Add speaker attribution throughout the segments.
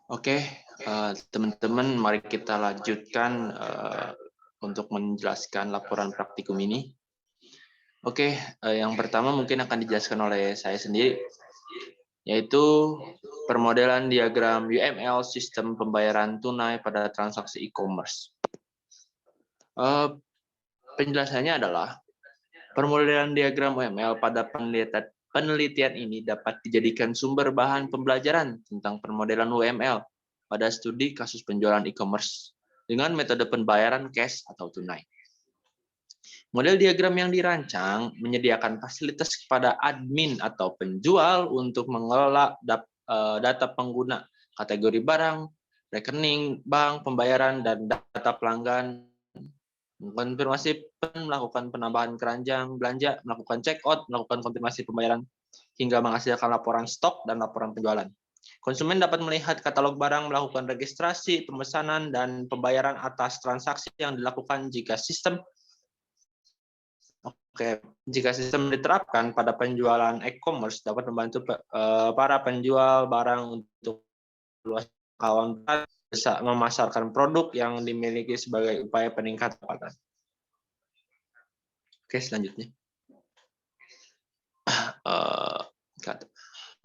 Speaker 1: Oke, teman-teman, mari kita lanjutkan untuk menjelaskan laporan praktikum ini. Oke, yang pertama mungkin akan dijelaskan oleh saya sendiri, yaitu permodelan diagram UML sistem pembayaran tunai pada transaksi e-commerce. Penjelasannya adalah permodelan diagram UML pada penelitian ini dapat dijadikan sumber bahan pembelajaran tentang permodelan UML pada studi kasus penjualan e-commerce dengan metode pembayaran cash atau tunai. Model diagram yang dirancang menyediakan fasilitas kepada admin atau penjual untuk mengelola data pengguna, kategori barang, rekening, bank, pembayaran, dan data pelanggan, mengkonfirmasi melakukan penambahan keranjang belanja, melakukan check out, melakukan konfirmasi pembayaran, hingga menghasilkan laporan stok dan laporan penjualan. Konsumen dapat melihat katalog barang, melakukan registrasi, pemesanan, dan pembayaran atas transaksi yang dilakukan jika sistem diterapkan pada penjualan e-commerce dapat membantu para penjual barang untuk luas kawan bisa memasarkan produk yang dimiliki sebagai upaya peningkatan pendapatan. Oke, selanjutnya.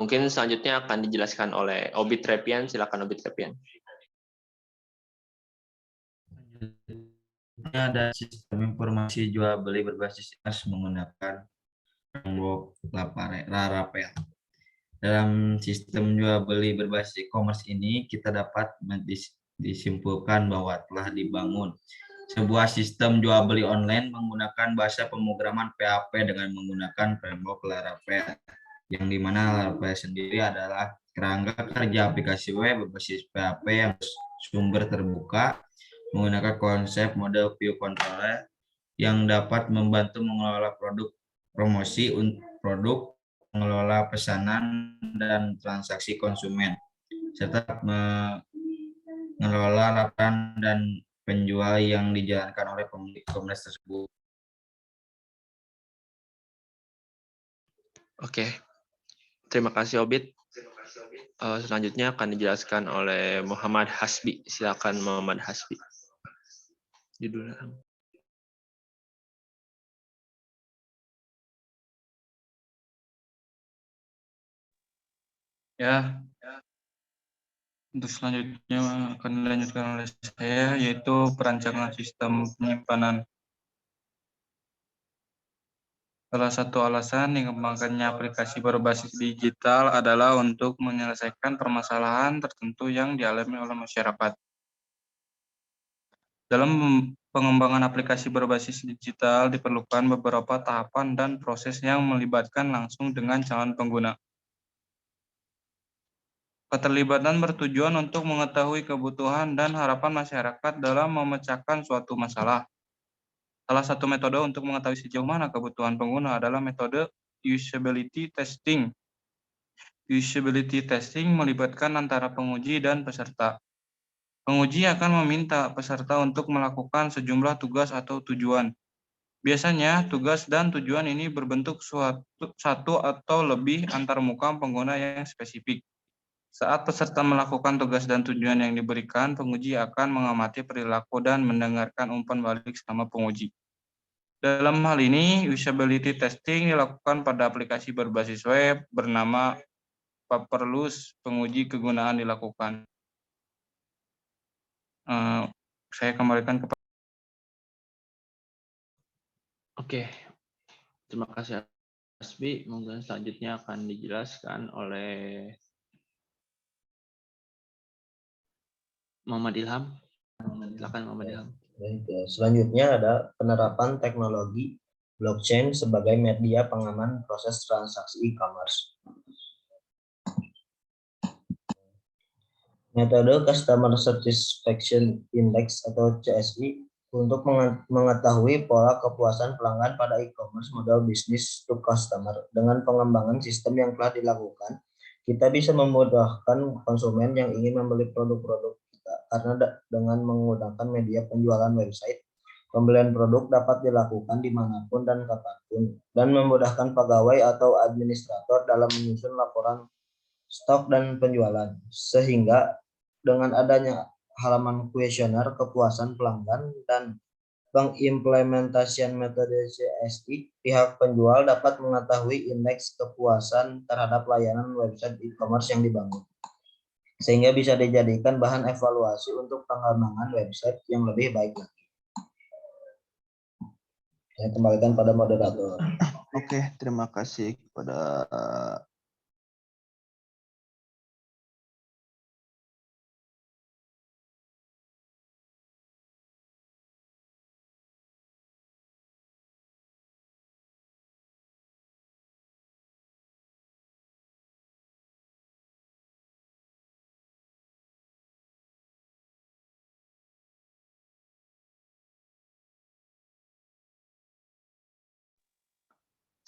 Speaker 1: Mungkin selanjutnya akan dijelaskan oleh Obit Repian. Silakan Obit Repian.
Speaker 2: Ada sistem informasi jual beli berbasis e-commerce menggunakan framework Laravel. Dalam sistem jual beli berbasis e-commerce ini kita dapat disimpulkan bahwa telah dibangun sebuah sistem jual beli online menggunakan bahasa pemrograman PHP dengan menggunakan framework Laravel, yang dimana Laravel sendiri adalah kerangka kerja aplikasi web berbasis PHP yang sumber terbuka menggunakan konsep model view controller yang dapat membantu mengelola produk promosi untuk produk, mengelola pesanan dan transaksi konsumen, serta mengelola laporan dan penjual yang dijalankan oleh pemilik e-commerce tersebut.
Speaker 1: Oke, terima kasih Obit. Selanjutnya akan dijelaskan oleh Muhammad Hasbi. Silakan Muhammad Hasbi. Judulnya.
Speaker 3: Ya, untuk selanjutnya akan dilanjutkan oleh saya, yaitu perancangan sistem penyimpanan. Salah satu alasan dikembangkannya aplikasi berbasis digital adalah untuk menyelesaikan permasalahan tertentu yang dialami oleh masyarakat. Dalam pengembangan aplikasi berbasis digital diperlukan beberapa tahapan dan proses yang melibatkan langsung dengan calon pengguna. Keterlibatan bertujuan untuk mengetahui kebutuhan dan harapan masyarakat dalam memecahkan suatu masalah. Salah satu metode untuk mengetahui sejauh mana kebutuhan pengguna adalah metode usability testing. Usability testing melibatkan antara penguji dan peserta. Penguji akan meminta peserta untuk melakukan sejumlah tugas atau tujuan. Biasanya, tugas dan tujuan ini berbentuk satu atau lebih antarmuka pengguna yang spesifik. Saat peserta melakukan tugas dan tujuan yang diberikan, penguji akan mengamati perilaku dan mendengarkan umpan balik sama penguji. Dalam hal ini, usability testing dilakukan pada aplikasi berbasis web bernama Paperless. Penguji kegunaan dilakukan. Saya kembalikan kepada.
Speaker 1: Oke, terima kasih Hasbi. Mungkin selanjutnya akan dijelaskan oleh Muhammad Ilham. Silakan Muhammad Ilham.
Speaker 4: Selanjutnya ada penerapan teknologi blockchain sebagai media pengaman proses transaksi e-commerce. Metode Customer Satisfaction Index atau CSI untuk mengetahui pola kepuasan pelanggan pada e-commerce model business to customer. Dengan pengembangan sistem yang telah dilakukan, kita bisa memudahkan konsumen yang ingin membeli produk-produk kita karena dengan menggunakan media penjualan website, pembelian produk dapat dilakukan dimanapun dan kapanpun, dan memudahkan pegawai atau administrator dalam menyusun laporan stok dan penjualan, sehingga Dengan adanya halaman kuesioner kepuasan pelanggan dan pengimplementasian metode CSI, pihak penjual dapat mengetahui indeks kepuasan terhadap layanan website e-commerce yang dibangun, sehingga bisa dijadikan bahan evaluasi untuk pengembangan website yang lebih baik lagi. Saya kembalikan pada moderator.
Speaker 1: Oke, terima kasih kepada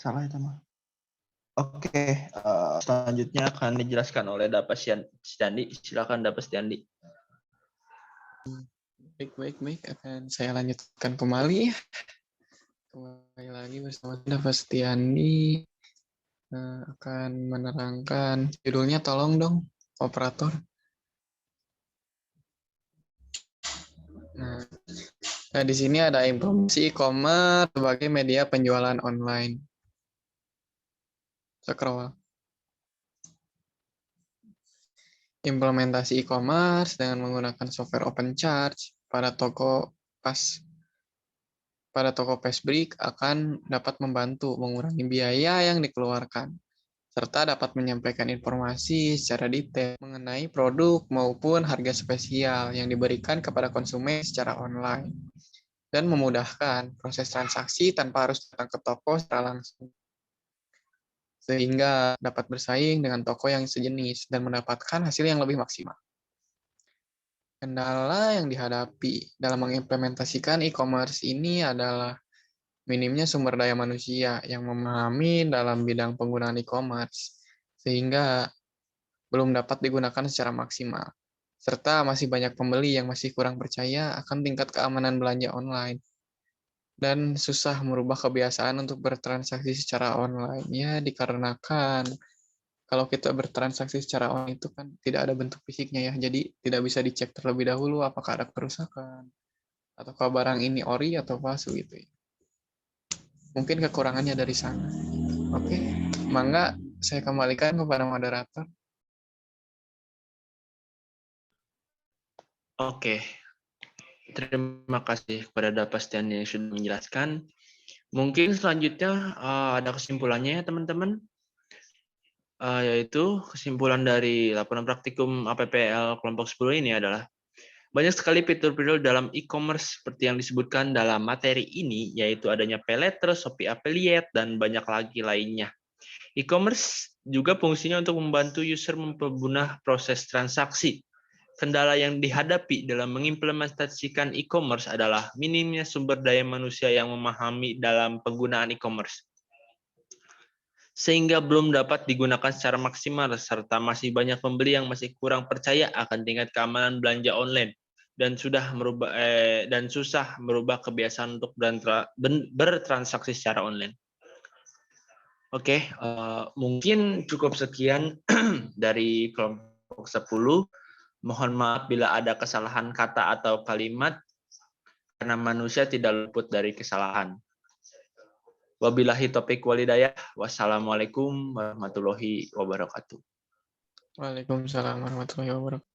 Speaker 1: salah itu mah. Oke, selanjutnya akan dijelaskan oleh Dapat Stiandi. Silakan Dapat Stiandi.
Speaker 5: Baik. Akan saya lanjutkan kembali. Kembali lagi bersama Dapat Stiandi. Akan menerangkan judulnya, tolong dong, operator. Nah, di sini ada informasi e-commerce sebagai media penjualan online. Scroll. Implementasi e-commerce dengan menggunakan software open charge pada toko Passbrick akan dapat membantu mengurangi biaya yang dikeluarkan, serta dapat menyampaikan informasi secara detail mengenai produk maupun harga spesial yang diberikan kepada konsumen secara online, dan memudahkan proses transaksi tanpa harus datang ke toko secara langsung, sehingga dapat bersaing dengan toko yang sejenis dan mendapatkan hasil yang lebih maksimal. Kendala yang dihadapi dalam mengimplementasikan e-commerce ini adalah minimnya sumber daya manusia yang memahami dalam bidang penggunaan e-commerce, sehingga belum dapat digunakan secara maksimal, serta masih banyak pembeli yang masih kurang percaya akan tingkat keamanan belanja online, dan susah merubah kebiasaan untuk bertransaksi secara online. Ya, dikarenakan kalau kita bertransaksi secara online itu kan tidak ada bentuk fisiknya ya, jadi tidak bisa dicek terlebih dahulu apakah ada kerusakan, ataukah barang ini ori atau palsu gitu ya. Mungkin kekurangannya dari sana. Oke, mangga saya kembalikan kepada moderator.
Speaker 1: Oke, terima kasih kepada Dapat Stiandi yang sudah menjelaskan. Mungkin selanjutnya ada kesimpulannya ya teman-teman. Yaitu kesimpulan dari laporan praktikum APPL kelompok 10 ini adalah banyak sekali fitur-fitur dalam e-commerce seperti yang disebutkan dalam materi ini, yaitu adanya paylater, Shopee Affiliate, dan banyak lagi lainnya. E-commerce juga fungsinya untuk membantu user mempermudah proses transaksi. Kendala yang dihadapi dalam mengimplementasikan e-commerce adalah minimnya sumber daya manusia yang memahami dalam penggunaan e-commerce, sehingga belum dapat digunakan secara maksimal, serta masih banyak pembeli yang masih kurang percaya akan tingkat keamanan belanja online dan susah merubah kebiasaan untuk bertransaksi secara online. Oke, mungkin cukup sekian dari kelompok 10. Mohon maaf bila ada kesalahan kata atau kalimat, karena manusia tidak luput dari kesalahan. Wabillahi taufiq walhidayah. Wassalamualaikum warahmatullahi wabarakatuh.
Speaker 5: Waalaikumsalam warahmatullahi wabarakatuh.